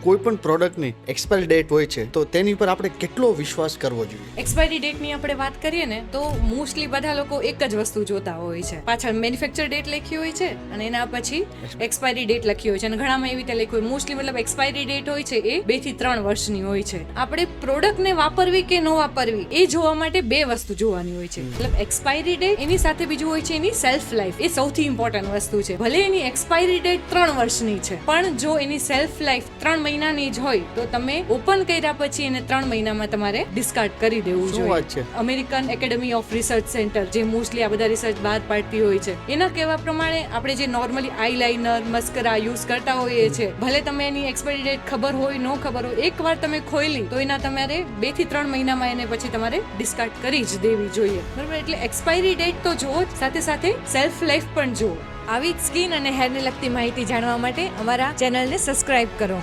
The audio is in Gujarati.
કોઈ પણ પ્રોડક્ટની એક્સપાયરી ડેટ હોય છે તો તેની પર આપણે કેટલો વિશ્વાસ કરવો જોઈએ? એક્સપાયરી ડેટની આપણે વાત કરીએ ને તો મોસ્ટલી બધા લોકો એક જ વસ્તુ જોતા હોય છે. પાછળ મેન્યુફેક્ચર ડેટ લખી હોય છે અને એના પછી એક્સપાયરી ડેટ લખી હોય છે અને ઘણામાં એવી રીતે લખ્યું હોય. મોસ્ટલી મતલબ એક્સપાયરી ડેટ હોય છે એ 2 થી 3 વર્ષની હોય છે. આપણે પ્રોડક્ટને વાપરવી કે ન વાપરવી એ જોવા માટે 2 વસ્તુ જોવાની હોય છે. મતલબ એક્સપાયરી ડેટ, એની સાથે બીજું હોય છે એની સેલ્ફ લાઈફ. એ સૌથી ઇમ્પોર્ટન્ટ વસ્તુ છે. ભલે એની એક્સપાયરી ડેટ 3 વર્ષની છે પણ જો એની સેલ્ફ લાઈફ 3 મહિનાની જ હોય તો તમે ઓપન કર્યા પછી એને 3 મહિનામાં તમારે ડિસ્કાર્ડ કરી દેવું શું વાત છે? જોઈએ. American academy of research centre જે મોસ્ટલી આ બધા રિસર્ચ બહાર પાડતી હોય છે એના કહેવા પ્રમાણે આપણે જે નોર્મલી આઈલાઇનર, મસ્કરા યુઝ કરતા હોઈએ છીએ, ભલે તમે એની એક્સપાયરી ડેટ ખબર હોય ન ખબર હોય, એકવાર તમે ખોલી તો એના તમારે 2 થી 3 મહિનામાં એને પછી તમારે ડિસ્કાર્ડ કરી જ દેવી જોઈએ. બરાબર? એટલે એક્સપાયરી ડેટ તો જુઓ જ, સાથે સાથે સેલ્ફ લાઈફ પણ જુઓ. આવી જ સ્કિન અને હેરને લગતી માહિતી જાણવા માટે અમારા ચેનલને સબસ્ક્રાઇબ કરો.